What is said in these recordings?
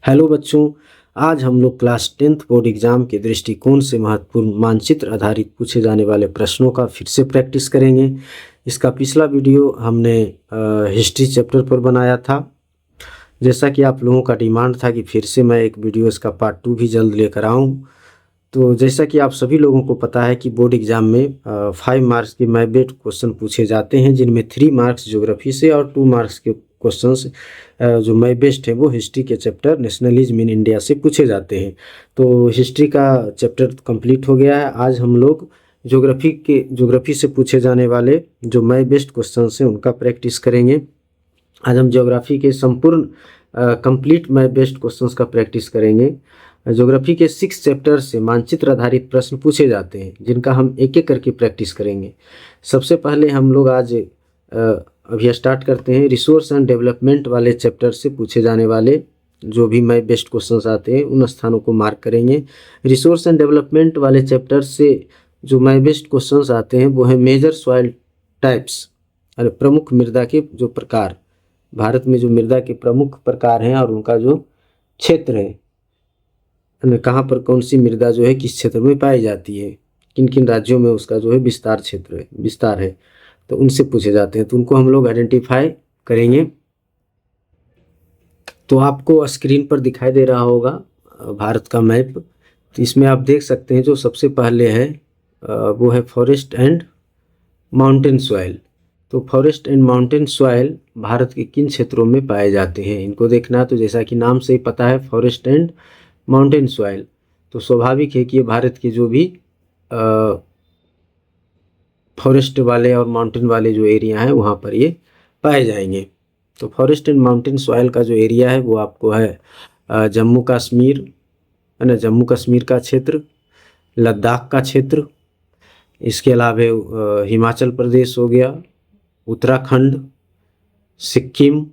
Hello बच्चों, आज हम लोग क्लास 10th बोर्ड एग्जाम के दृष्टिकोण से महत्वपूर्ण मानचित्र आधारित पूछे जाने वाले प्रश्नों का फिर से प्रैक्टिस करेंगे। इसका पिछला वीडियो हमने हिस्ट्री चैप्टर पर बनाया था। जैसा कि आप लोगों का डिमांड था कि फिर से मैं एक वीडियो इसका पार्ट 2 भी जल्द लेकर आऊँ। तो जैसा कि आप सभी लोगों को पता है कि बोर्ड एग्जाम में 5 मार्क्स के मैथ बेस्ड क्वेश्चन पूछे जाते हैं, जिनमें 3 मार्क्स ज्योग्राफी से और 2 मार्क्स के क्वेश्चंस जो मैथ बेस्ड है वो हिस्ट्री के चैप्टर नेशनलिज्म इन इंडिया से पूछे जाते हैं। तो हिस्ट्री का चैप्टर कंप्लीट हो गया है। आज हम लोग ज्योग्राफी से पूछे जाने वाले जो मैथ बेस्ड क्वेश्चन हैं उनका प्रैक्टिस करेंगे। आज हम ज्योग्राफी के संपूर्ण कंप्लीट मैथ बेस्ड क्वेश्चंस का प्रैक्टिस करेंगे। ज्योग्राफी के 6 चैप्टर से मानचित्र आधारित प्रश्न पूछे जाते हैं, जिनका हम एक एक करके प्रैक्टिस करेंगे। सबसे पहले हम लोग आज अभी स्टार्ट करते हैं रिसोर्स एंड डेवलपमेंट वाले चैप्टर से पूछे जाने वाले जो भी मैथ बेस्ड क्वेश्चंस आते हैं उन स्थानों को मार्क करेंगे। रिसोर्स एंड डेवलपमेंट वाले चैप्टर से जो मैथ बेस्ड क्वेश्चंस आते हैं वो है मेजर सॉइल टाइप्स, प्रमुख मृदा के जो प्रकार, भारत में जो मृदा के प्रमुख प्रकार हैं और उनका जो क्षेत्र है, कहाँ पर कौन सी मृदा जो है किस क्षेत्र में पाई जाती है, किन किन राज्यों में उसका जो है विस्तार है, तो उनसे पूछे जाते हैं। तो उनको हम लोग आइडेंटिफाई करेंगे। तो आपको स्क्रीन पर दिखाई दे रहा होगा भारत का मैप। तो इसमें आप देख सकते हैं जो सबसे पहले है वो है फॉरेस्ट एंड माउंटेन सॉइल। तो forest and mountain soil Bharat के किन क्षेत्रों में पाए जाते हैं इनको देखना। तो जैसा कि नाम से ही पता है फॉरेस्ट एंड माउंटेन सॉइल, तो स्वाभाविक है कि ये भारत के जो भी फॉरेस्ट वाले और माउंटेन वाले जो एरिया हैं वहाँ पर ये पाए जाएंगे। तो फॉरेस्ट एंड माउंटेन सॉइल का जो एरिया है वो आपको है जम्मू कश्मीर, है ना, जम्मू कश्मीर का क्षेत्र, लद्दाख का क्षेत्र, इसके अलावा हिमाचल प्रदेश हो गया, उत्तराखंड, सिक्किम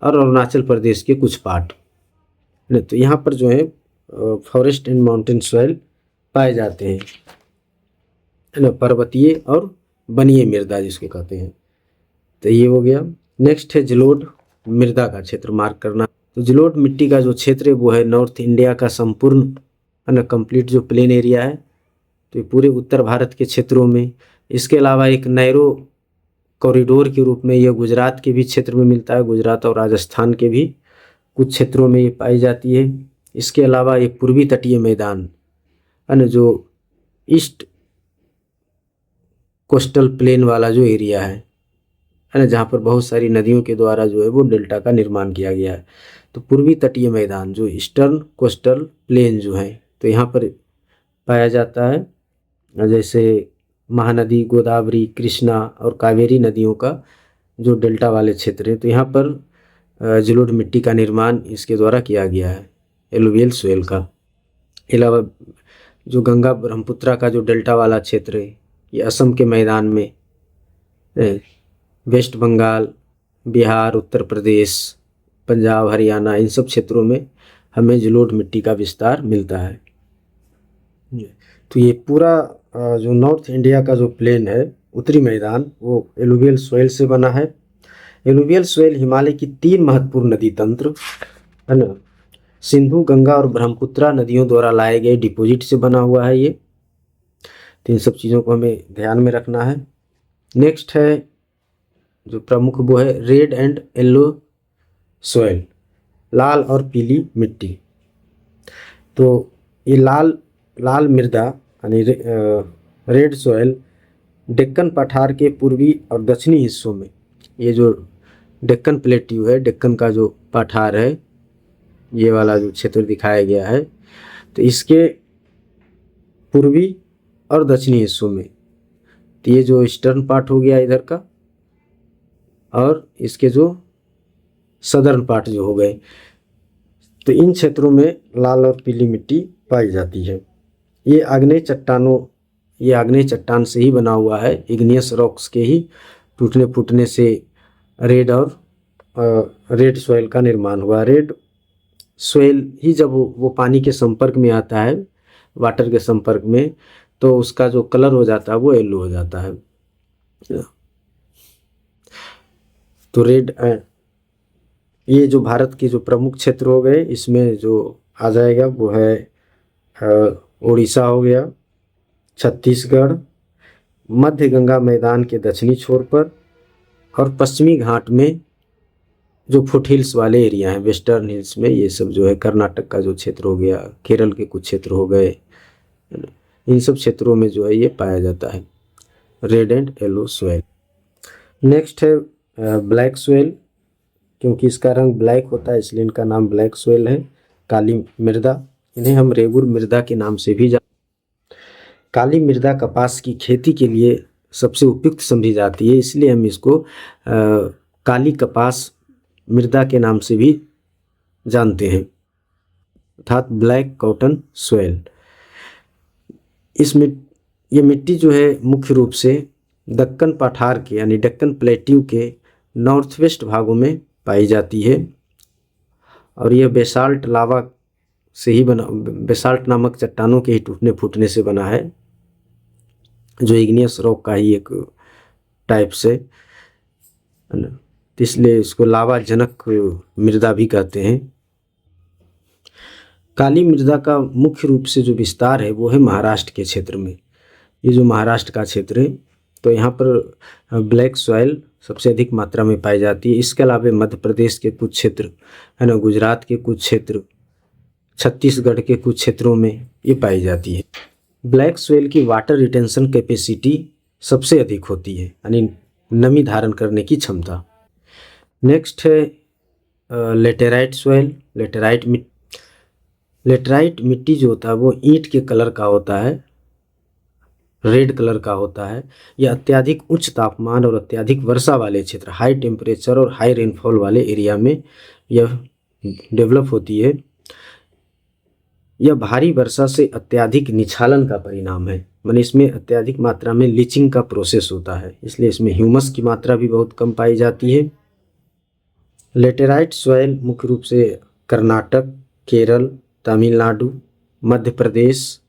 और अरुणाचल प्रदेश के कुछ पार्ट। तो यहाँ पर जो है फॉरेस्ट एंड माउंटेन सॉइल पाए जाते हैं, है ना, पर्वतीय और वनीय मृदा जिसको कहते हैं। तो ये हो गया। नेक्स्ट है जलोढ़ मृदा का क्षेत्र मार्क करना। तो जलोढ़ मिट्टी का जो क्षेत्र है वो है नॉर्थ इंडिया का संपूर्ण, है ना, कंप्लीट जो प्लेन एरिया है, तो ये पूरे उत्तर भारत के क्षेत्रों में। इसके अलावा एक नैरो कॉरिडोर के रूप में यह गुजरात के भी क्षेत्र में मिलता है, गुजरात और राजस्थान के भी कुछ क्षेत्रों में ये पाई जाती है। इसके अलावा ये पूर्वी तटीय मैदान, है ना, जो ईस्ट कोस्टल प्लेन वाला जो एरिया है ना, जहाँ पर बहुत सारी नदियों के द्वारा जो है वो डेल्टा का निर्माण किया गया है। तो पूर्वी तटीय मैदान जो ईस्टर्न कोस्टल प्लेन जो है, तो यहाँ पर पाया जाता है। जैसे महानदी, गोदावरी, कृष्णा और कावेरी नदियों का जो डेल्टा वाले क्षेत्र है, तो यहाँ पर जलोढ़ मिट्टी का निर्माण इसके द्वारा किया गया है, एलुवियल सोइल का। अलावा जो गंगा ब्रह्मपुत्रा का जो डेल्टा वाला क्षेत्र है, ये असम के मैदान में, वेस्ट बंगाल, बिहार, उत्तर प्रदेश, पंजाब, हरियाणा, इन सब क्षेत्रों में हमें जलोढ़ मिट्टी का विस्तार मिलता है। तो ये पूरा जो नॉर्थ इंडिया का जो प्लेन है, उत्तरी मैदान, वो एलुवियल सोइल से बना है। एलुवियल सोइल हिमालय की 3 महत्वपूर्ण नदी तंत्र, है ना, सिंधु, गंगा और ब्रह्मपुत्रा नदियों द्वारा लाए गए डिपॉजिट से बना हुआ है ये। तो इन सब चीज़ों को हमें ध्यान में रखना है। नेक्स्ट है जो प्रमुख वो है रेड एंड येलो सोइल, लाल और पीली मिट्टी। तो ये लाल मृदा यानी रेड सोइल डेक्कन पठार के पूर्वी और दक्षिणी हिस्सों में, ये जो डेक्कन प्लेट्यू है, डेक्कन का जो पठार है, ये वाला जो क्षेत्र दिखाया गया है, तो इसके पूर्वी और दक्षिणी हिस्सों में, तो ये जो ईस्टर्न पार्ट हो गया इधर का, और इसके जो सदर्न पार्ट जो हो गए, तो इन क्षेत्रों में लाल और पीली मिट्टी पाई जाती है। ये आग्नेय चट्टान से ही बना हुआ है, इग्नियस रॉक्स के ही टूटने फूटने से रेड सॉइल का निर्माण हुआ। रेड सॉइल ही जब वो पानी के संपर्क में आता है, वाटर के संपर्क में, तो उसका जो कलर हो जाता है वो येलो हो जाता है। तो रेड ये जो भारत के जो प्रमुख क्षेत्र हो गए, इसमें जो आ जाएगा वो है उड़ीसा हो गया, छत्तीसगढ़, मध्य गंगा मैदान के दक्षिणी छोर पर, और पश्चिमी घाट में जो फुट हिल्स वाले एरिया हैं, वेस्टर्न हिल्स में, ये सब जो है कर्नाटक का जो क्षेत्र हो गया, केरल के कुछ क्षेत्र हो गए, इन सब क्षेत्रों में जो है ये पाया जाता है red and yellow soil. Next है ब्लैक सोयल, क्योंकि इसका रंग ब्लैक होता है इसलिए इनका नाम ब्लैक सोयल है। काली मृदा, इन्हें हम रेगुर मृदा के नाम से भी काली मृदा कपास की खेती के लिए सबसे उपयुक्त समझी जाती है, इसलिए हम इसको काली कपास मृदा के नाम से भी जानते हैं, अर्थात ब्लैक कॉटन सोयल। ये मिट्टी जो है मुख्य रूप से दक्कन पठार के यानी दक्कन प्लेट्यू के नॉर्थ वेस्ट भागों में पाई जाती है, और यह बेसाल्ट लावा से ही बना, बेसाल्ट नामक चट्टानों के ही टूटने फूटने से बना है, जो इग्नियस रॉक का ही एक टाइप से, इसलिए इसको लावा जनक मृदा भी कहते हैं। काली मृदा का मुख्य रूप से जो विस्तार है वो है महाराष्ट्र के क्षेत्र में। ये जो महाराष्ट्र का क्षेत्र है तो यहाँ पर ब्लैक सॉइल सबसे अधिक मात्रा में पाई जाती है। इसके अलावा मध्य प्रदेश के कुछ क्षेत्र है ना, गुजरात के कुछ क्षेत्र, छत्तीसगढ़ के कुछ क्षेत्रों में ये पाई जाती है। ब्लैक सॉइल की वाटर रिटेंशन कैपेसिटी सबसे अधिक होती है, यानी नमी धारण करने की क्षमता। नेक्स्ट है लेटेराइट सॉइल। लेटेराइट मिट्टी जो होता है वो ईंट के कलर का होता है, रेड कलर का होता है। यह अत्यधिक उच्च तापमान और अत्यधिक वर्षा वाले क्षेत्र, हाई टेम्परेचर और हाई रेनफॉल वाले एरिया में यह डेवलप होती है। यह भारी वर्षा से अत्यधिक निछालन का परिणाम है, माने इसमें अत्यधिक मात्रा में लीचिंग का प्रोसेस होता है, इसलिए इसमें ह्यूमस की मात्रा भी बहुत कम पाई जाती है। लेटेराइट सॉइल मुख्य रूप से कर्नाटक, केरल, तमिलनाडु, मध्य प्रदेश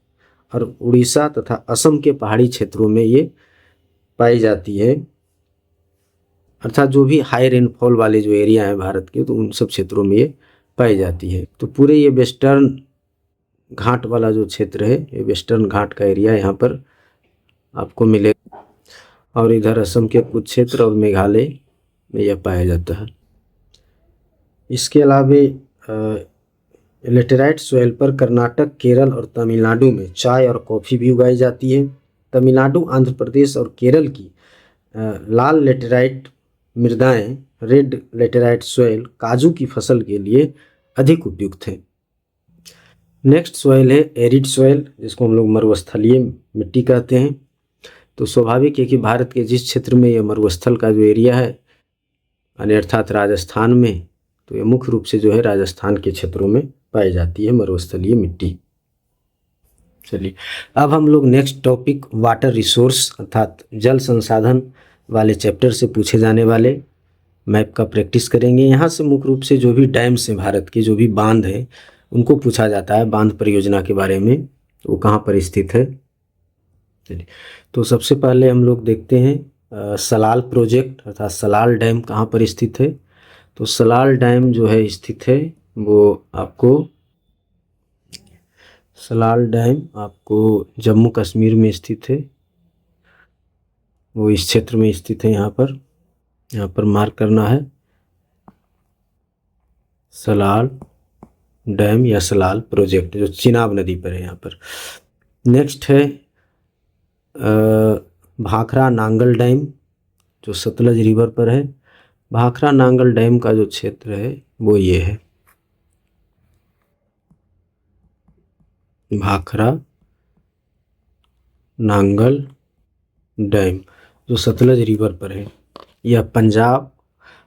और उड़ीसा तथा असम के पहाड़ी क्षेत्रों में ये पाई जाती है, अर्थात जो भी हाई रेनफॉल वाले जो एरिया हैं भारत के, तो उन सब क्षेत्रों में ये पाई जाती है। तो पूरे ये वेस्टर्न घाट वाला जो क्षेत्र है, ये वेस्टर्न घाट का एरिया यहाँ पर आपको मिलेगा, और इधर असम के कुछ क्षेत्र और मेघालय में यह पाया जाता है। इसके अलावा लेटेराइट सॉइल पर कर्नाटक, केरल और तमिलनाडु में चाय और कॉफ़ी भी उगाई जाती है। तमिलनाडु, आंध्र प्रदेश और केरल की लाल लेटेराइट मृदाएं, रेड लेटेराइट सॉइल, काजू की फसल के लिए अधिक उपयुक्त है। नेक्स्ट सॉइल है एरिड सॉइल, जिसको हम लोग मरुस्थलीय मिट्टी कहते हैं। तो स्वाभाविक है कि भारत के जिस क्षेत्र में यह मरुस्थल का जो एरिया है, यानी अर्थात राजस्थान में, तो यह मुख्य रूप से जो है राजस्थान के क्षेत्रों में पाई जाती है मरुस्थलीय मिट्टी। चलिए अब हम लोग नेक्स्ट टॉपिक वाटर रिसोर्स अर्थात जल संसाधन वाले चैप्टर से पूछे जाने वाले मैप का प्रैक्टिस करेंगे। यहाँ से मुख्य रूप से जो भी डैम्स हैं भारत के, जो भी बांध है, उनको पूछा जाता है बांध परियोजना के बारे में, तो वो कहाँ पर स्थित है। चलिए तो सबसे पहले हम लोग देखते हैं सलाल प्रोजेक्ट अर्थात सलाल डैम कहाँ पर स्थित है। तो सलाल डैम जो है स्थित है वो आपको, सलाल डैम आपको जम्मू कश्मीर में स्थित है, वो इस क्षेत्र में स्थित है। यहाँ पर मार्क करना है सलाल डैम या सलाल प्रोजेक्ट, जो चिनाब नदी पर है यहाँ पर। नेक्स्ट है भाखरा नांगल डैम, जो सतलज रिवर पर है। भाखरा नांगल डैम का जो क्षेत्र है वो ये है, भाखरा नांगल डैम, जो सतलज रिवर पर है। यह पंजाब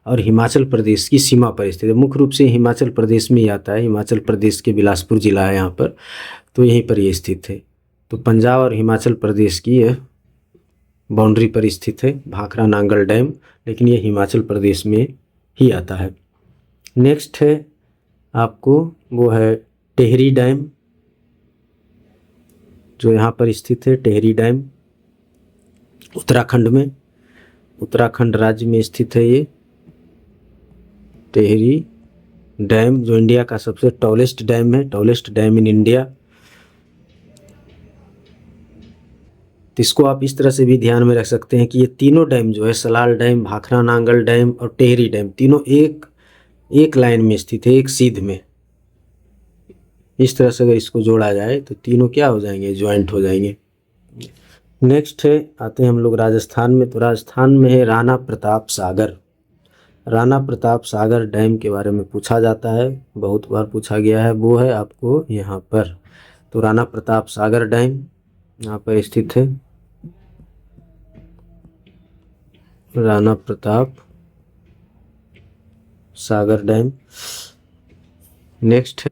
और हिमाचल प्रदेश की सीमा पर स्थित है। मुख्य रूप से हिमाचल प्रदेश में ही आता है, हिमाचल प्रदेश के बिलासपुर जिला है यहाँ पर, तो यहीं पर ये स्थित है। तो पंजाब और हिमाचल प्रदेश की यह बाउंड्री पर स्थित है भाखरा नांगल डैम, लेकिन ये हिमाचल प्रदेश में ही आता है। नेक्स्ट है आपको वो है टेहरी डैम, जो यहाँ पर स्थित है। टेहरी डैम उत्तराखंड में, उत्तराखंड राज्य में स्थित है ये टेहरी डैम जो इंडिया का सबसे टॉलेस्ट डैम है, टॉलेस्ट डैम इन इंडिया। तो इसको आप इस तरह से भी ध्यान में रख सकते हैं कि ये तीनों डैम जो है, सलाल डैम, भाखड़ा नांगल डैम और टेहरी डैम, तीनों एक लाइन में स्थित है, एक सीध में। इस तरह से अगर इसको जोड़ा जाए तो तीनों क्या हो जाएंगे, ज्वाइंट हो जाएंगे। नेक्स्ट है, आते हैं हम लोग राजस्थान में। तो राजस्थान में है राणा प्रताप सागर। राणा प्रताप सागर डैम के बारे में पूछा जाता है, बहुत बार पूछा गया है, वो है आपको यहाँ पर। तो राणा प्रताप सागर डैम यहाँ पर स्थित है, राणा प्रताप सागर डैम। नेक्स्ट है,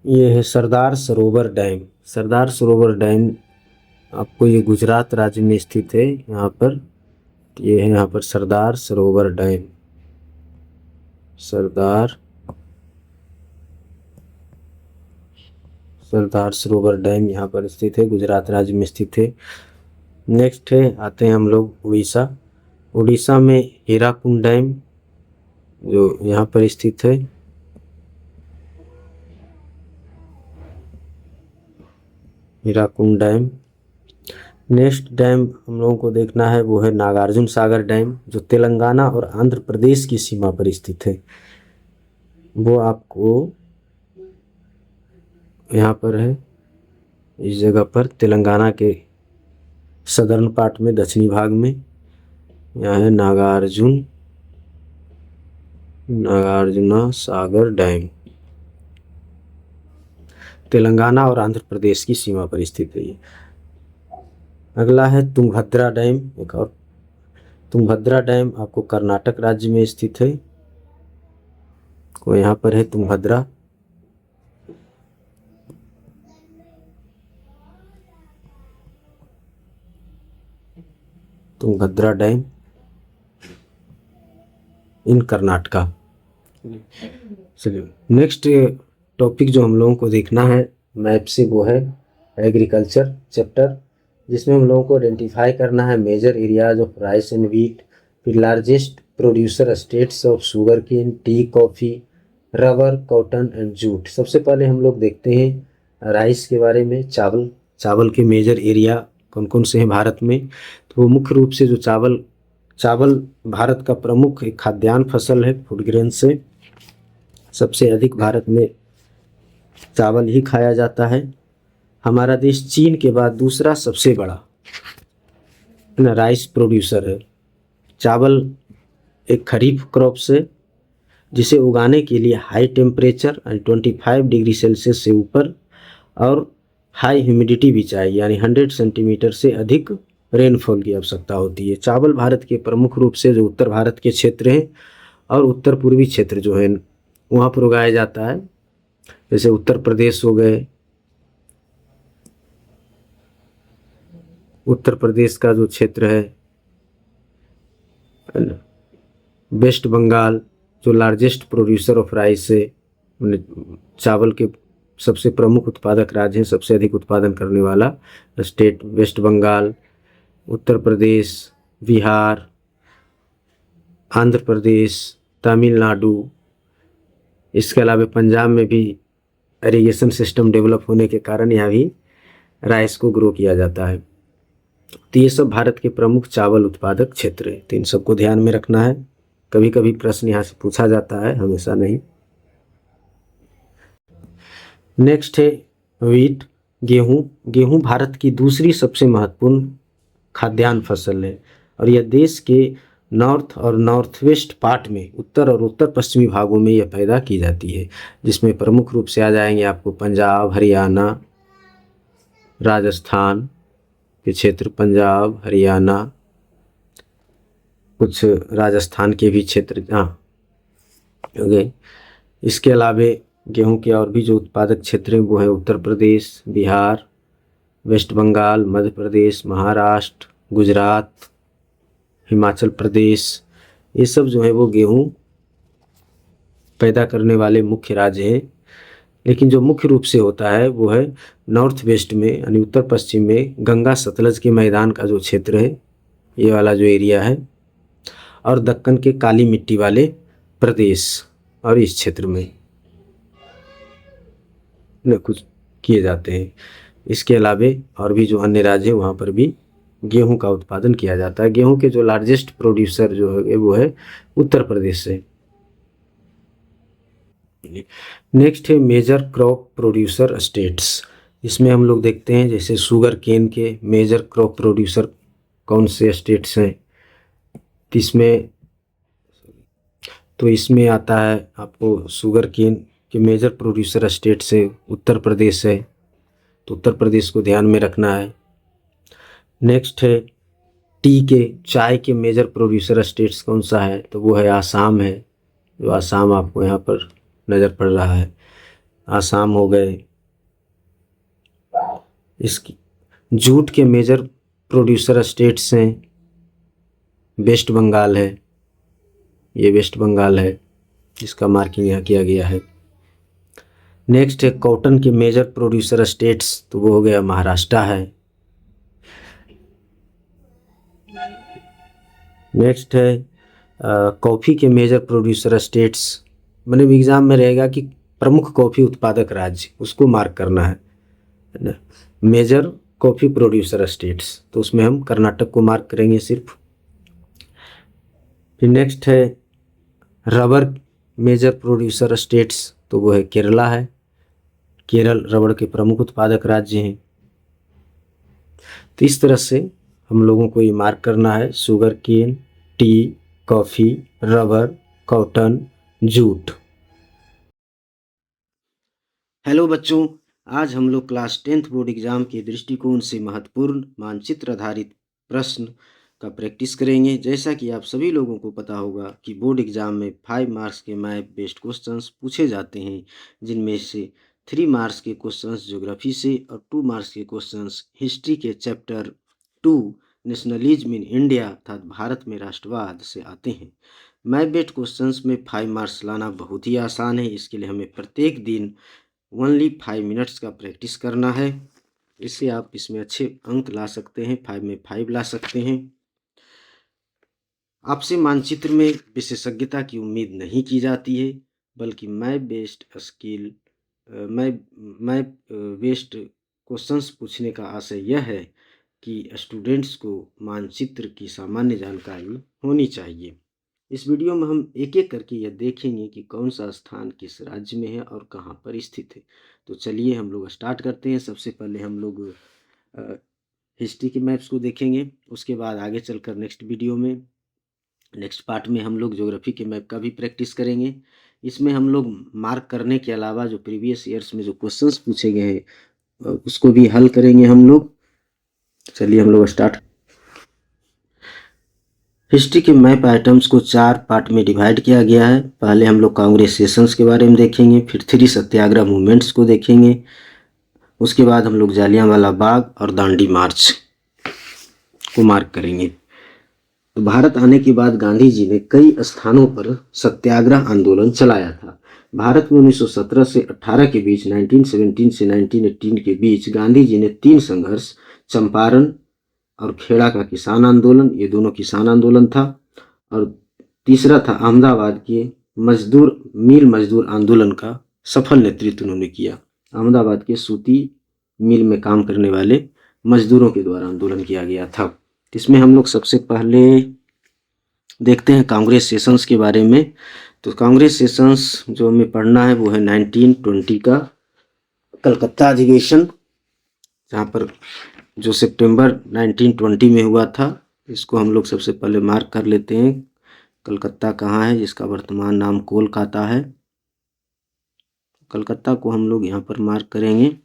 ये है सरदार सरोवर डैम। सरदार सरोवर डैम आपको ये गुजरात राज्य में स्थित है। यहाँ पर ये है, यहाँ पर सरदार सरोवर डैम, सरदार सरोवर डैम यहाँ पर स्थित है, गुजरात राज्य में स्थित है। नेक्स्ट है, आते हैं हम लोग उड़ीसा। उड़ीसा में हीराकुंड डैम जो यहाँ पर स्थित है, हीराकुंड डैम। नेक्स्ट डैम हम लोगों को देखना है, वो है नागार्जुन सागर डैम जो तेलंगाना और आंध्र प्रदेश की सीमा पर स्थित है। वो आपको यहाँ पर है, इस जगह पर, तेलंगाना के सदर्न पार्ट में, दक्षिणी भाग में। यहाँ है नागार्जुना सागर डैम, तेलंगाना और आंध्र प्रदेश की सीमा पर स्थित है ये। अगला है तुंगभद्रा डैम। एक और तुंगभद्रा डैम आपको कर्नाटक राज्य में स्थित है, को यहाँ पर है तुंगभद्रा। तुंगभद्रा डैम इन कर्नाटका। चलिए नेक्स्ट टॉपिक जो हम लोगों को देखना है मैप से, वो है एग्रीकल्चर चैप्टर, जिसमें हम लोगों को आइडेंटिफाई करना है major areas of rice and wheat, फिर largest producer states of sugar cane, tea, coffee, rubber, cotton and jute. सबसे पहले हम लोग देखते हैं राइस के बारे में, चावल के मेजर एरिया कौन कौन से हैं भारत में। तो वो मुख्य रूप से जो चावल भारत का प्रमुख एक खाद्यान्न फसल है, फूड ग्रेन से सबसे अधिक भारत में चावल ही खाया जाता है। हमारा देश चीन के बाद दूसरा सबसे बड़ा राइस प्रोड्यूसर है। चावल एक खरीफ क्रॉप से, जिसे उगाने के लिए हाई टेम्परेचर 25 डिग्री सेल्सियस से ऊपर और हाई ह्यूमिडिटी भी चाहिए, यानी 100 सेंटीमीटर से अधिक रेनफॉल की आवश्यकता होती है। चावल भारत के प्रमुख रूप से जो उत्तर भारत के क्षेत्र हैं और उत्तर पूर्वी क्षेत्र जो है वहाँ पर उगाया जाता है, जैसे उत्तर प्रदेश हो गए, उत्तर प्रदेश का जो क्षेत्र है, वेस्ट बंगाल जो लार्जेस्ट प्रोड्यूसर ऑफ राइस है, चावल के सबसे प्रमुख उत्पादक राज्य हैं, सबसे अधिक उत्पादन करने वाला स्टेट वेस्ट बंगाल, उत्तर प्रदेश, बिहार, आंध्र प्रदेश, तमिलनाडु। इसके अलावा पंजाब में भी इरिगेशन सिस्टम डेवलप होने के कारण यहाँ भी राइस को ग्रो किया जाता है। तो ये सब भारत के प्रमुख चावल उत्पादक क्षेत्र है, तो इन सबको ध्यान में रखना है। कभी कभी प्रश्न यहाँ से पूछा जाता है, हमेशा नहीं। नेक्स्ट है व्हीट, गेहूँ भारत की दूसरी सबसे महत्वपूर्ण खाद्यान्न फसल है और यह देश के नॉर्थ और नॉर्थ वेस्ट पार्ट में, उत्तर और उत्तर पश्चिमी भागों में यह पैदा की जाती है, जिसमें प्रमुख रूप से आ जाएंगे आपको पंजाब, हरियाणा, राजस्थान के क्षेत्र, पंजाब, हरियाणा, कुछ राजस्थान के भी क्षेत्र, ओके। इसके अलावा गेहूं के और भी जो उत्पादक क्षेत्र हैं वो है उत्तर प्रदेश, बिहार, वेस्ट बंगाल, मध्य प्रदेश, महाराष्ट्र, गुजरात, हिमाचल प्रदेश। ये सब जो है वो गेहूं पैदा करने वाले मुख्य राज्य हैं। लेकिन जो मुख्य रूप से होता है वो है नॉर्थ वेस्ट में, यानी उत्तर पश्चिम में गंगा सतलज के मैदान का जो क्षेत्र है, ये वाला जो एरिया है, और दक्कन के काली मिट्टी वाले प्रदेश, और इस क्षेत्र में न कुछ किए जाते हैं। इसके अलावे और भी जो अन्य राज्य हैं वहाँ पर भी गेहूं का उत्पादन किया जाता है। गेहूं के जो लार्जेस्ट प्रोड्यूसर जो है वो है उत्तर प्रदेश से। नेक्स्ट है मेजर क्रॉप प्रोड्यूसर स्टेट्स। इसमें हम लोग देखते हैं जैसे शुगर केन के मेजर क्रॉप प्रोड्यूसर कौन से स्टेट्स हैं। इसमें आता है आपको शुगर केन के मेजर प्रोड्यूसर स्टेट से उत्तर प्रदेश है, तो उत्तर प्रदेश को ध्यान में रखना है। नेक्स्ट है टी के चाय के मेजर प्रोड्यूसर स्टेट्स कौन सा है, तो वो है आसाम है, जो आसाम आपको यहाँ पर नज़र पड़ रहा है, आसाम हो गए। इसकी जूट के मेजर प्रोड्यूसर स्टेट्स हैं, वेस्ट बंगाल है, ये वेस्ट बंगाल है, इसका मार्किंग यहाँ किया गया है। नेक्स्ट है कॉटन के मेजर प्रोड्यूसर स्टेट्स, तो वो हो गया महाराष्ट्र है। नेक्स्ट है कॉफ़ी के मेजर प्रोड्यूसर स्टेट्स, मैंने भी एग्ज़ाम में रहेगा कि प्रमुख कॉफ़ी उत्पादक राज्य, उसको मार्क करना है ना, मेजर कॉफ़ी प्रोड्यूसर स्टेट्स, तो उसमें हम कर्नाटक को मार्क करेंगे सिर्फ। फिर नेक्स्ट है रबर मेजर प्रोड्यूसर स्टेट्स, तो वो है केरला है, केरल रबड़ के प्रमुख उत्पादक राज्य हैं। तो इस तरह से हम लोगों को ये मार्क करना है, sugar cane, tea, coffee, rubber, cotton, jute. Hello बच्चों, आज हम लोग क्लास 10th बोर्ड एग्जाम के दृष्टिकोण से महत्वपूर्ण मानचित्र आधारित प्रश्न का प्रैक्टिस करेंगे। जैसा कि आप सभी लोगों को पता होगा कि बोर्ड एग्जाम में 5 मार्क्स के मैप बेस्ड क्वेश्चंस पूछे जाते हैं, जिनमें से 3 मार्क्स के क्वेश्चंस ज्योग्राफी से और 2 मार्क्स के क्वेश्चंस हिस्ट्री के चैप्टर 2 नेशनलिज्म इन इंडिया अर्थात भारत में राष्ट्रवाद से आते हैं। मैप बेस्ड क्वेश्चंस में 5 मार्क्स लाना बहुत ही आसान है। इसके लिए हमें प्रत्येक दिन ओनली 5 मिनट्स का प्रैक्टिस करना है। इससे आप इसमें अच्छे अंक ला सकते हैं, 5 में 5 ला सकते हैं। आपसे मानचित्र में विशेषज्ञता की उम्मीद नहीं की जाती है, बल्कि मैप बेस्ड क्वेश्चंस पूछने का आशय यह है कि स्टूडेंट्स को मानचित्र की सामान्य जानकारी होनी चाहिए। इस वीडियो में हम एक एक करके यह देखेंगे कि कौन सा स्थान किस राज्य में है और कहाँ पर स्थित है। तो चलिए हम लोग स्टार्ट करते हैं। सबसे पहले हम लोग हिस्ट्री के मैप्स को देखेंगे, उसके बाद आगे चलकर नेक्स्ट पार्ट में हम लोग ज्योग्राफी के मैप का भी प्रैक्टिस करेंगे। इसमें हम लोग मार्क करने के अलावा जो प्रीवियस ईयर्स में जो क्वेश्चंस पूछे गए हैं उसको भी हल करेंगे हम लोग। चलिए हम लोग स्टार्ट। हिस्ट्री के मैप आइटम्स को 4 पार्ट में डिवाइड किया गया है। पहले हम लोग कांग्रेस सेशंस के बारे में देखेंगे, फिर 3 सत्याग्रह मूवमेंट्स को देखेंगे, उसके बाद हम लोग जालियांवाला बाग और दांडी मार्च को मार्क करेंगे। तो भारत आने के बाद गांधी जी ने कई स्थानों पर सत्याग्रह आंदोलन चलाया था। भारत में 1917 से 18 के बीच, 1917 से 1918 के बीच गांधी जी ने 3 संघर्ष, चंपारण और खेड़ा का किसान आंदोलन, ये दोनों किसान आंदोलन था, और तीसरा था अहमदाबाद के मिल मजदूर आंदोलन का सफल नेतृत्व उन्होंने किया। अहमदाबाद के सूती मिल में काम करने वाले मजदूरों के द्वारा आंदोलन किया गया था। इसमें हम लोग सबसे पहले देखते हैं कांग्रेस सेशंस के बारे में। तो कांग्रेस सेशंस जो हमें पढ़ना है वो है 1920 का कलकत्ता अधिवेशन, जहाँ पर जो सितंबर 1920 में हुआ था। इसको हम लोग सबसे पहले मार्क कर लेते हैं। कलकत्ता कहाँ है, जिसका वर्तमान नाम कोलकाता है। कलकत्ता को हम लोग यहाँ पर मार्क करेंगे।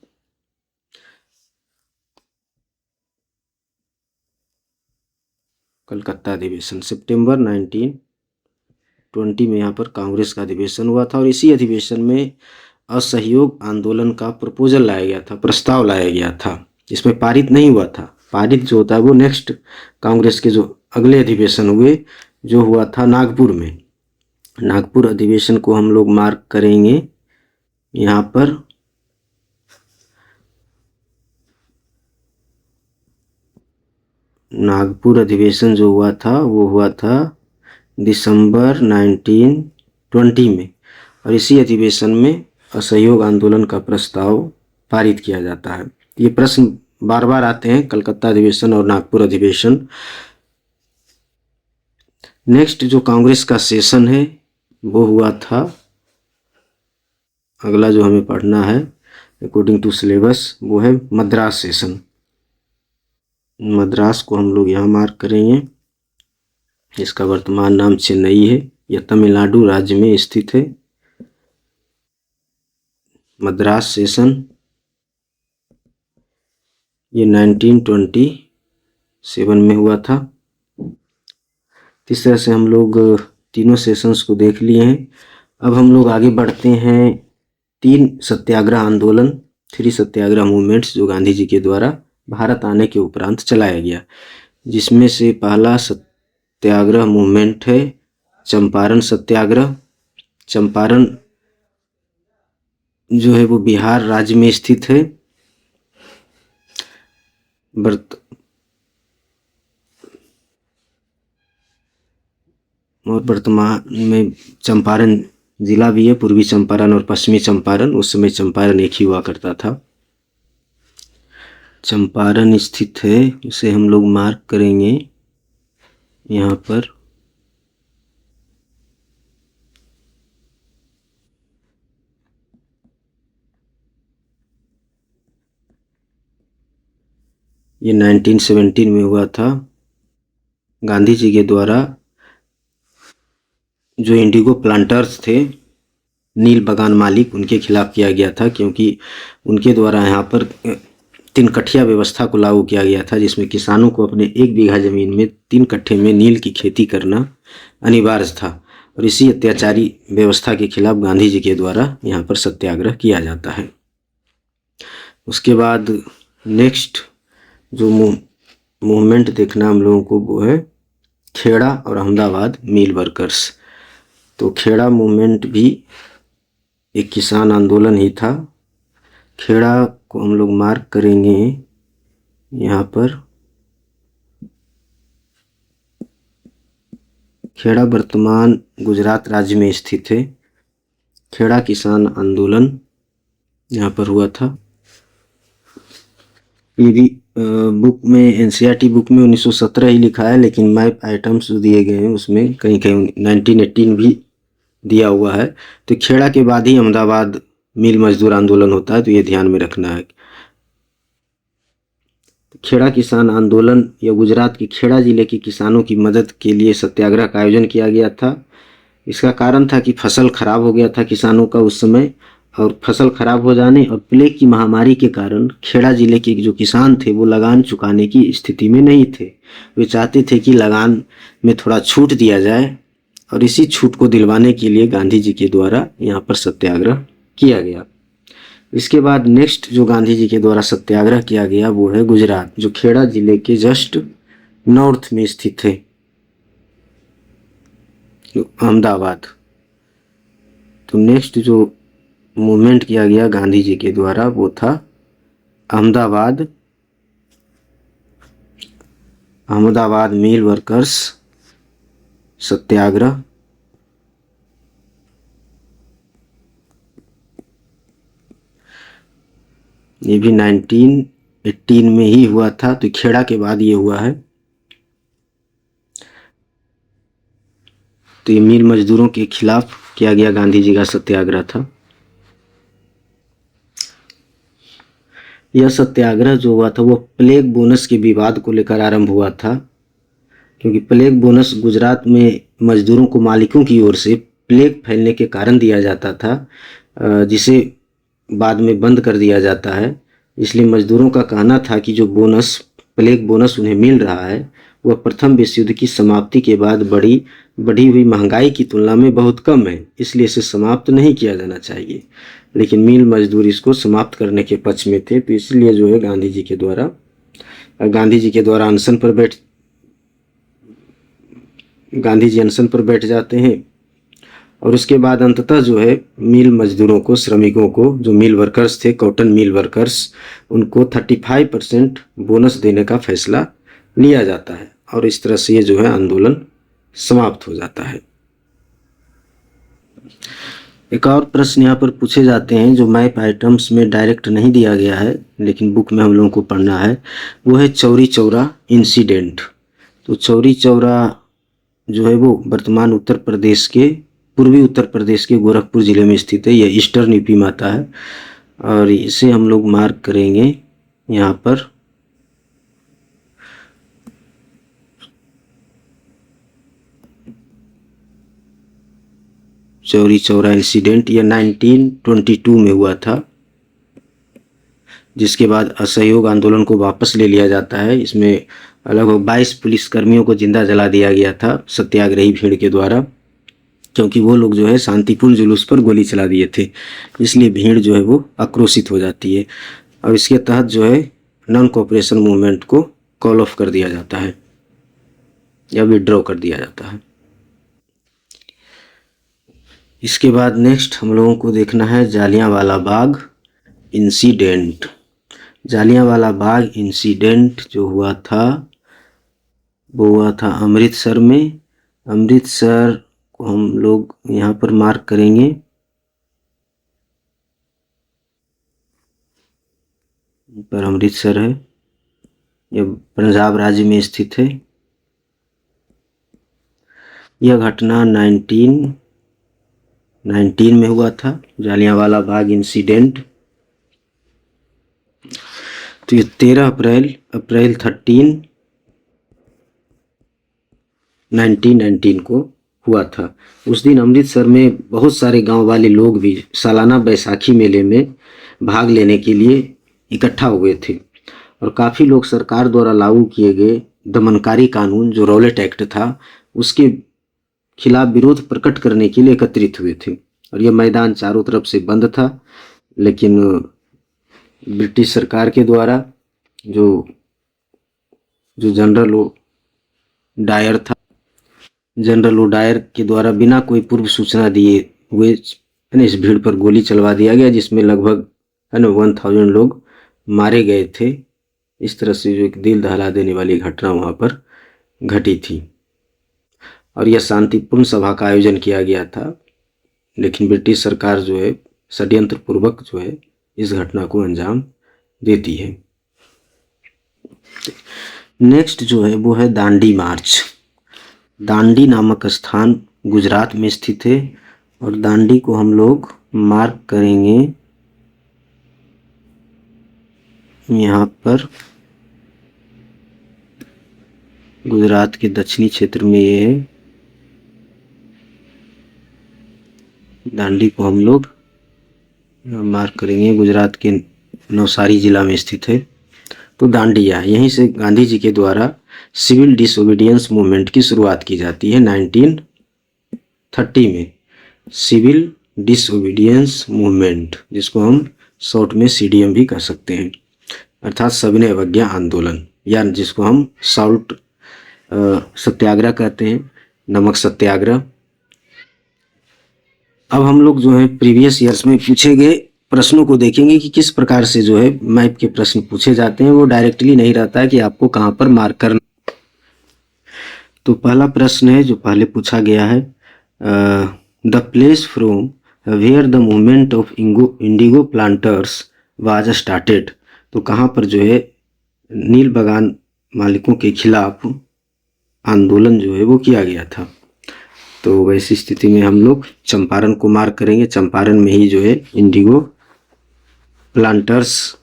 कलकत्ता अधिवेशन सितंबर 1920 में यहाँ पर कांग्रेस का अधिवेशन हुआ था, और इसी अधिवेशन में असहयोग आंदोलन का प्रपोजल लाया गया था, प्रस्ताव लाया गया था। इसमें पारित नहीं हुआ था। पारित जो होता है वो नेक्स्ट कांग्रेस के जो अगले अधिवेशन हुए, जो हुआ था नागपुर में। नागपुर अधिवेशन को हम लोग मार्क करेंगे यहाँ पर। नागपुर अधिवेशन जो हुआ था वो हुआ था दिसंबर 1920 में, और इसी अधिवेशन में असहयोग आंदोलन का प्रस्ताव पारित किया जाता है। ये प्रश्न बार बार आते हैं, कलकत्ता अधिवेशन और नागपुर अधिवेशन। नेक्स्ट जो कांग्रेस का सेशन है वो हुआ था, अगला जो हमें पढ़ना है अकॉर्डिंग टू सिलेबस, वो है मद्रास सेशन। मद्रास को हम लोग यहाँ मार्क करेंगे। इसका वर्तमान नाम चेन्नई है। यह तमिलनाडु राज्य में स्थित है। मद्रास सेशन ये 1927 में हुआ था। इस तरह से हम लोग तीनों सेशंस को देख लिए हैं। अब हम लोग आगे बढ़ते हैं 3 सत्याग्रह आंदोलन, 3 सत्याग्रह मूवमेंट्स जो गांधी जी के द्वारा भारत आने के उपरांत चलाया गया, जिसमें से पहला सत्याग्रह मूवमेंट है चंपारण सत्याग्रह। चंपारण जो है वो बिहार राज्य में स्थित है। और वर्तमान में चंपारण जिला भी है, पूर्वी चंपारण और पश्चिमी चंपारण। उस समय चंपारण एक ही हुआ करता था। चंपारण स्थित है, इसे हम लोग मार्क करेंगे यहाँ पर। ये 1917 में हुआ था। गांधी जी के द्वारा जो इंडिगो प्लांटर्स थे, नील बगान मालिक, उनके खिलाफ किया गया था, क्योंकि उनके द्वारा यहाँ पर 3 कट्ठिया व्यवस्था को लागू किया गया था, जिसमें किसानों को अपने 1 बीघा जमीन में 3 कट्ठे में नील की खेती करना अनिवार्य था। और इसी अत्याचारी व्यवस्था के खिलाफ गांधी जी के द्वारा यहाँ पर सत्याग्रह किया जाता है। उसके बाद नेक्स्ट जो मूवमेंट देखना हम लोगों को वो है खेड़ा और अहमदाबाद मिल वर्कर्स। तो खेड़ा मूवमेंट भी एक किसान आंदोलन ही था। खेड़ा को हम लोग मार्क करेंगे यहाँ पर। खेड़ा वर्तमान गुजरात राज्य में स्थित है। खेड़ा किसान आंदोलन यहाँ पर हुआ था। ये भी बुक में, एनसीईआरटी बुक में 1917 ही लिखा है, लेकिन मैप आइटम्स जो दिए गए हैं उसमें कहीं कहीं 1918 भी दिया हुआ है। तो खेड़ा के बाद ही अहमदाबाद मिल मजदूर आंदोलन होता है, तो ये ध्यान में रखना है। खेड़ा किसान आंदोलन या गुजरात के खेड़ा जिले के किसानों की मदद के लिए सत्याग्रह का आयोजन किया गया था। इसका कारण था कि फसल खराब हो गया था किसानों का उस समय, और फसल खराब हो जाने और प्लेग की महामारी के कारण खेड़ा जिले के जो किसान थे वो लगान चुकाने की स्थिति में नहीं थे। वे चाहते थे कि लगान में थोड़ा छूट दिया जाए, और इसी छूट को दिलवाने के लिए गांधी जी के द्वारा यहाँ पर सत्याग्रह किया गया। इसके बाद नेक्स्ट जो गांधी जी के द्वारा सत्याग्रह किया गया वो है गुजरात, जो खेड़ा जिले के जस्ट नॉर्थ में स्थित है, अहमदाबाद। तो नेक्स्ट जो मूवमेंट किया गया गांधी जी के द्वारा वो था अहमदाबाद मिल वर्कर्स सत्याग्रह। ये भी 1918 में ही हुआ था, तो खेड़ा के बाद ये हुआ है। तो ये मिल मजदूरों के खिलाफ किया गया गांधी जी का सत्याग्रह था। यह सत्याग्रह जो हुआ था वो प्लेग बोनस के विवाद को लेकर आरंभ हुआ था, क्योंकि प्लेग बोनस गुजरात में मजदूरों को मालिकों की ओर से प्लेग फैलने के कारण दिया जाता था, जिसे बाद में बंद कर दिया जाता है। इसलिए मजदूरों का कहना था कि जो बोनस, प्लेग बोनस उन्हें मिल रहा है वह प्रथम विश्व युद्ध की समाप्ति के बाद बढ़ी हुई महंगाई की तुलना में बहुत कम है, इसलिए इसे समाप्त नहीं किया जाना चाहिए। लेकिन मिल मजदूर इसको समाप्त करने के पक्ष में थे, तो इसलिए जो है गांधी जी के द्वारा गांधी जी अनशन पर बैठ जाते हैं। और उसके बाद अंततः जो है मिल मजदूरों को, श्रमिकों को, जो मिल वर्कर्स थे, कॉटन मिल वर्कर्स, उनको 35% बोनस देने का फैसला लिया जाता है, और इस तरह से ये जो है आंदोलन समाप्त हो जाता है। एक और प्रश्न यहाँ पर पूछे जाते हैं जो मैप आइटम्स में डायरेक्ट नहीं दिया गया है लेकिन बुक में हम लोगों को पढ़ना है, वो है चौरी चौरा इंसिडेंट। तो चौरी चौरा जो है वो वर्तमान उत्तर प्रदेश के पूर्वी उत्तर प्रदेश के गोरखपुर ज़िले में स्थित है। यह ईस्टर्न यूपी में आता है और इसे हम लोग मार्क करेंगे यहाँ पर। चौरी चौरा इंसिडेंट यह 1922 में हुआ था, जिसके बाद असहयोग आंदोलन को वापस ले लिया जाता है। इसमें लगभग 22 पुलिसकर्मियों को जिंदा जला दिया गया था सत्याग्रही भीड़ के द्वारा, क्योंकि वो लोग जो है शांतिपूर्ण जुलूस पर गोली चला दिए थे, इसलिए भीड़ जो है वो आक्रोशित हो जाती है और इसके तहत जो है नॉन कोऑपरेशन मूवमेंट को कॉल ऑफ कर दिया जाता है या विड्रॉ कर दिया जाता है। इसके बाद नेक्स्ट हम लोगों को देखना है जालियांवाला बाग इंसिडेंट। जालियांवाला बाग इंसिडेंट जो हुआ था वो हुआ था अमृतसर में। अमृतसर को हम लोग यहाँ पर मार्क करेंगे। पर अमृतसर है, यह पंजाब राज्य में स्थित है। यह घटना 1919 में हुआ था, जालियांवाला बाग इंसिडेंट। तो ये 13 अप्रैल 1919 को हुआ था। उस दिन अमृतसर में बहुत सारे गांव वाले लोग भी सालाना बैसाखी मेले में भाग लेने के लिए इकट्ठा हुए थे और काफ़ी लोग सरकार द्वारा लागू किए गए दमनकारी कानून जो रॉलेट एक्ट था उसके खिलाफ विरोध प्रकट करने के लिए एकत्रित हुए थे। और यह मैदान चारों तरफ से बंद था, लेकिन ब्रिटिश सरकार के द्वारा जो जनरल डायर था, जनरल डायर के द्वारा बिना कोई पूर्व सूचना दिए हुए इस भीड़ पर गोली चलवा दिया गया, जिसमें लगभग 1000 लोग मारे गए थे। इस तरह से जो एक दिल दहला देने वाली घटना वहाँ पर घटी थी और यह शांतिपूर्ण सभा का आयोजन किया गया था, लेकिन ब्रिटिश सरकार जो है षड्यंत्र पूर्वक जो है इस घटना को अंजाम देती है। नेक्स्ट जो है वो है दांडी मार्च। दांडी नामक स्थान गुजरात में स्थित है और दांडी को हम लोग मार्क करेंगे यहाँ पर। गुजरात के दक्षिणी क्षेत्र में ये है। दांडी को हम लोग मार्क करेंगे, गुजरात के नवसारी जिला में स्थित है। तो दांडिया, यहीं से गांधी जी के द्वारा सिविल डिसोबीडियंस मूवमेंट की शुरुआत की जाती है 1930 में। सिविल डिसोबीडियंस मूवमेंट, जिसको हम शॉर्ट में CDM भी कह सकते हैं, अर्थात सविनय अवज्ञा आंदोलन, या जिसको हम सॉल्ट सत्याग्रह कहते हैं, नमक सत्याग्रह। अब हम लोग जो है प्रीवियस ईयर्स में पूछे गए प्रश्नों को देखेंगे कि किस प्रकार से जो है मैप के प्रश्न पूछे जाते हैं। वो डायरेक्टली नहीं रहता है कि आपको कहाँ पर मार्क करना। तो पहला प्रश्न है जो पहले पूछा गया है, the place from where the movement of indigo planters was started. तो कहाँ पर जो है नील बागान मालिकों के खिलाफ आंदोलन जो है वो किया गया था। तो वैसी स्थिति में हम लोग चंपारण को मार्क करेंगे। चंपारण में ही जो है इंडिगो प्लांटर्स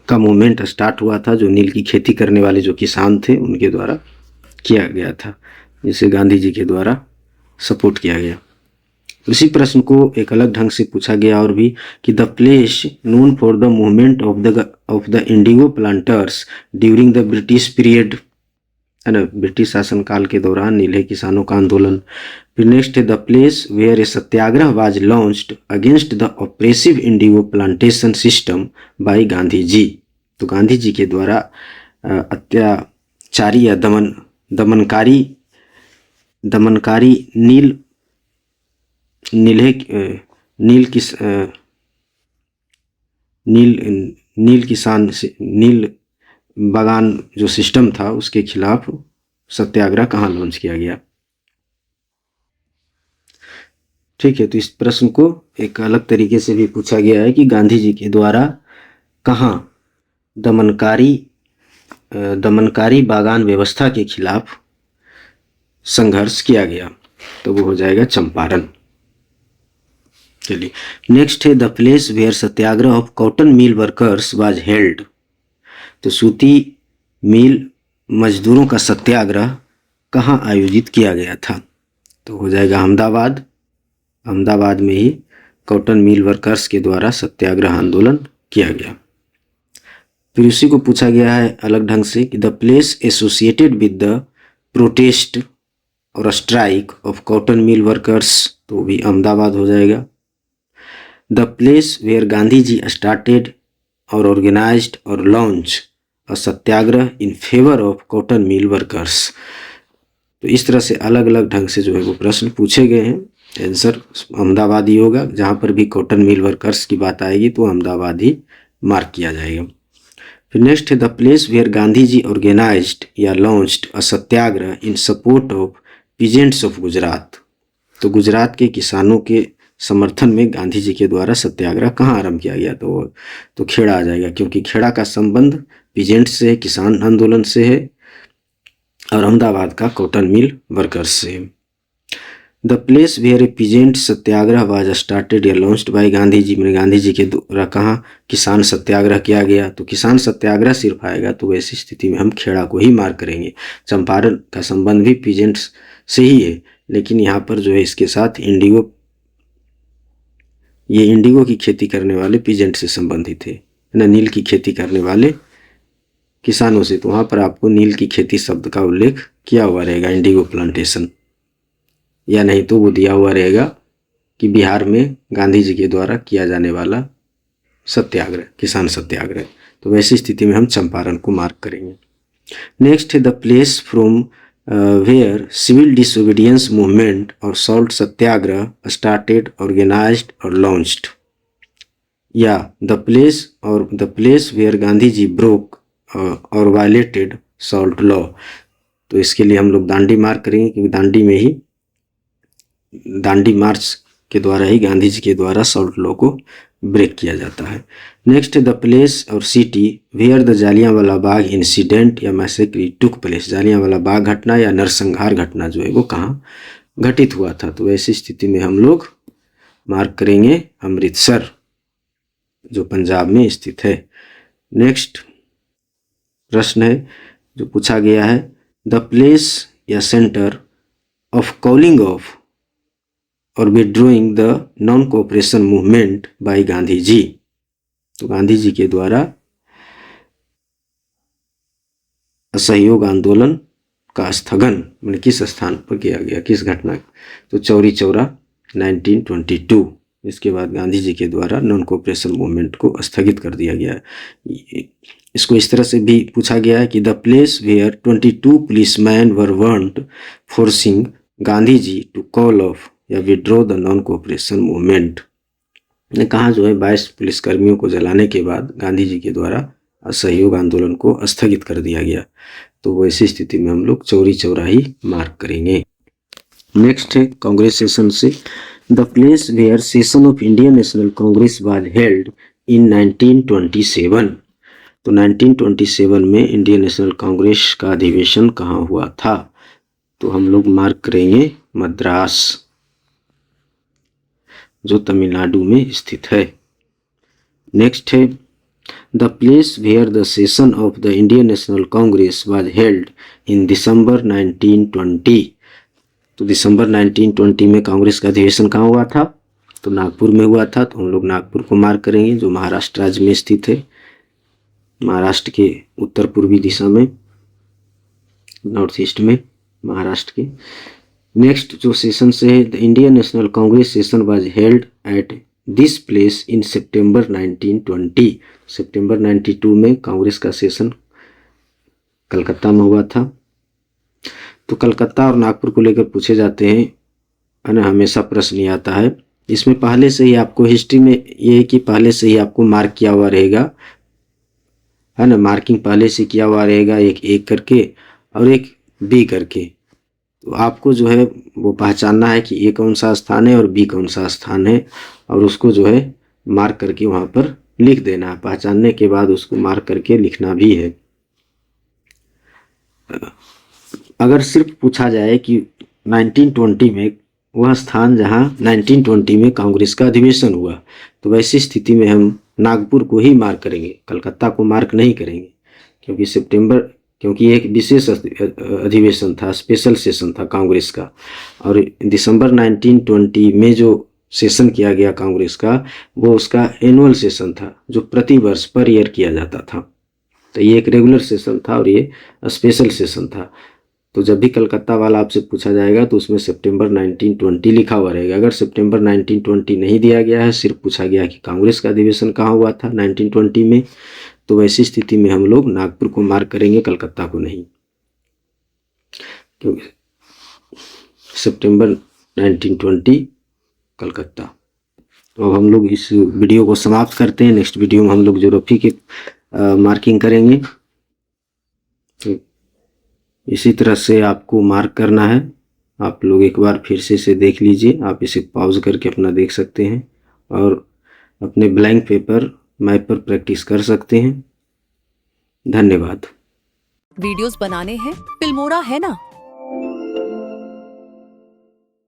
का मूवमेंट स्टार्ट हुआ था, जो नील की खेती करने वाले जो किसान थे उनके द्वारा किया गया था, जिसे गांधी जी के द्वारा सपोर्ट किया गया। उसी प्रश्न को एक अलग ढंग से पूछा गया और भी कि the place known for the movement of the Indigo planters during the British period, है ना, ब्रिटिश शासनकाल के दौरान नीले किसानों का आंदोलन। फिर नेक्स्ट है the place where a satyagraha was launched against the oppressive indigo plantation system by Gandhi ji. तो गांधी जी के द्वारा अत्याचारी या दमनकारी नील बागान जो सिस्टम था उसके खिलाफ सत्याग्रह कहाँ लॉन्च किया गया। ठीक है, तो इस प्रश्न को एक अलग तरीके से भी पूछा गया है कि गांधी जी के द्वारा कहाँ दमनकारी बागान व्यवस्था के खिलाफ संघर्ष किया गया, तो वो हो जाएगा चंपारण। चलिए, नेक्स्ट है the place where satyagraha of cotton mill workers was held. तो सूती मिल मजदूरों का सत्याग्रह कहाँ आयोजित किया गया था, तो हो जाएगा अहमदाबाद। अहमदाबाद में ही कॉटन मिल वर्कर्स के द्वारा सत्याग्रह आंदोलन किया गया। फिर उसी को पूछा गया है अलग ढंग से कि the place associated with the protest और strike of cotton mill workers, तो भी अहमदाबाद हो जाएगा। The place where Gandhi ji started और ऑर्गेनाइज्ड और launch a satyagraha in favour of cotton mill workers. तो इस तरह से अलग अलग ढंग से जो है वो प्रश्न पूछे गए हैं। आंसर अहमदाबाद ही होगा, जहाँ पर भी कॉटन मिल वर्कर्स की बात आएगी तो अहमदाबाद ही मार्क किया जाएगा। फिर नेक्स्ट है the place where Gandhi ji organised या launched a satyagraha in support of peasants of Gujarat. तो गुजरात के किसानों के समर्थन में गांधी जी के द्वारा सत्याग्रह कहाँ आरंभ किया गया, तो खेड़ा आ जाएगा, क्योंकि खेड़ा का संबंध पीजेंट से है, किसान आंदोलन से है, और अहमदाबाद का कॉटन मिल वर्कर्स से। The place where a peasant satyagraha was started या लॉन्च्ड बाय गांधी जी, में गांधी जी के द्वारा कहाँ किसान सत्याग्रह किया गया, तो किसान सत्याग्रह सिर्फ आएगा, तो वैसी स्थिति में हम खेड़ा को ही मार्क करेंगे। चंपारण का संबंध भी पीजेंट्स से ही है, लेकिन यहाँ पर जो है इसके साथ इंडिगो की खेती करने वाले पीजेंट से संबंधित है ना, नील की खेती करने वाले किसानों से। तो वहाँ पर आपको नील की खेती शब्द का उल्लेख किया हुआ रहेगा, इंडिगो प्लांटेशन, या नहीं तो वो दिया हुआ रहेगा कि बिहार में गांधी जी के द्वारा किया जाने वाला सत्याग्रह, किसान सत्याग्रह। तो वैसी स्थिति में हम चंपारण को मार्क करेंगे। नेक्स्ट है the place from where civil disobedience movement और सॉल्ट सत्याग्रह स्टार्टेड, ऑर्गेनाइज्ड और लॉन्च्ड, या the place where Gandhi ji broke और वायलेटेड सॉल्ट लॉ। तो इसके लिए हम लोग दांडी मार्क करेंगे, क्योंकि दांडी मार्च के द्वारा ही गांधी जी के द्वारा सॉल्ट लॉ को ब्रेक किया जाता है। नेक्स्ट है द प्लेस और city where the Jallianwala Bagh incident या massacre took place. Jallianwala Bagh घटना या नरसंहार घटना जो है वो कहाँ घटित हुआ था, तो ऐसी स्थिति में हम लोग मार्क करेंगे अमृतसर, जो पंजाब में स्थित है। नेक्स्ट प्रश्न है जो पूछा गया है द प्लेस या सेंटर ऑफ कॉलिंग ऑफ और withdrawing the non cooperation movement by Gandhi ji. तो गांधी जी के द्वारा असहयोग आंदोलन का स्थगन मैंने किस स्थान पर किया गया, किस घटना, तो चौरी चौरा 1922। इसके बाद गांधी जी के द्वारा नॉन कोऑपरेशन मूवमेंट को स्थगित कर दिया गया। इसको इस तरह से भी पूछा गया है कि the place where 22 policemen were warned forcing Gandhi ji to call off या withdraw the non cooperation movement. ने कहा जो है 22 पुलिसकर्मियों को जलाने के बाद गांधी जी के द्वारा असहयोग आंदोलन को स्थगित कर दिया गया। तो वैसी स्थिति में हम लोग चौरी चौरा ही मार्क करेंगे। नेक्स्ट है कांग्रेस सेशन से the place where session of Indian National Congress was held in 1927। तो 1927 में इंडियन नेशनल कांग्रेस का अधिवेशन कहाँ हुआ था, तो हम लोग मार्क करेंगे मद्रास, जो तमिलनाडु में स्थित है। नेक्स्ट है the place where the session of the Indian National Congress was held in December 1920। तो दिसंबर 1920 में कांग्रेस का अधिवेशन कहाँ हुआ था, तो नागपुर में हुआ था। तो हम लोग नागपुर को मार्क करेंगे, जो महाराष्ट्र राज्य में स्थित है, महाराष्ट्र के उत्तर पूर्वी दिशा में, नॉर्थ ईस्ट में महाराष्ट्र के। नेक्स्ट जो सेशन से है the Indian National Congress session was held at this place in September 1920। सितंबर 92 में कांग्रेस का सेशन कलकत्ता में हुआ था। तो कलकत्ता और नागपुर को लेकर पूछे जाते हैं, है ना, हमेशा प्रश्न ही आता है। इसमें पहले से ही आपको हिस्ट्री में ये है कि पहले से ही आपको मार्क किया हुआ रहेगा, है ना, मार्किंग पहले से किया हुआ रहेगा, एक करके और एक बी करके। तो आपको जो है वो पहचानना है कि ए कौन सा स्थान है और बी कौन सा स्थान है, और उसको जो है मार्क करके वहाँ पर लिख देना है। पहचानने के बाद उसको मार्क करके लिखना भी है। अगर सिर्फ पूछा जाए कि 1920 में वह स्थान जहां 1920 में कांग्रेस का अधिवेशन हुआ, तो वैसी स्थिति में हम नागपुर को ही मार्क करेंगे, कलकत्ता को मार्क नहीं करेंगे, क्योंकि एक विशेष अधिवेशन था, स्पेशल सेशन था कांग्रेस का, और दिसंबर 1920 में जो सेशन किया गया कांग्रेस का, वो उसका एनुअल सेशन था जो प्रति वर्ष पर ईयर किया जाता था। तो ये एक रेगुलर सेशन था और ये स्पेशल सेशन था। तो जब भी कलकत्ता वाला आपसे पूछा जाएगा तो उसमें सितंबर 1920 लिखा हुआ रहेगा। अगर सितंबर 1920 नहीं दिया गया है, सिर्फ पूछा गया कि कांग्रेस का अधिवेशन कहाँ हुआ था 1920 में, तो वैसी स्थिति में हम लोग नागपुर को मार्क करेंगे, कलकत्ता को नहीं, क्योंकि सितंबर 1920 कलकत्ता। तो अब हम लोग इस वीडियो को समाप्त करते हैं। नेक्स्ट वीडियो में हम लोग ज्योग्राफी की मार्किंग करेंगे। तो इसी तरह से आपको मार्क करना है। आप लोग एक बार फिर से इसे देख लीजिए, आप इसे पॉज करके अपना देख सकते हैं और अपने ब्लैंक पेपर मैप पर प्रैक्टिस कर सकते हैं। धन्यवाद। वीडियोस बनाने हैं, फिल्मोरा है ना।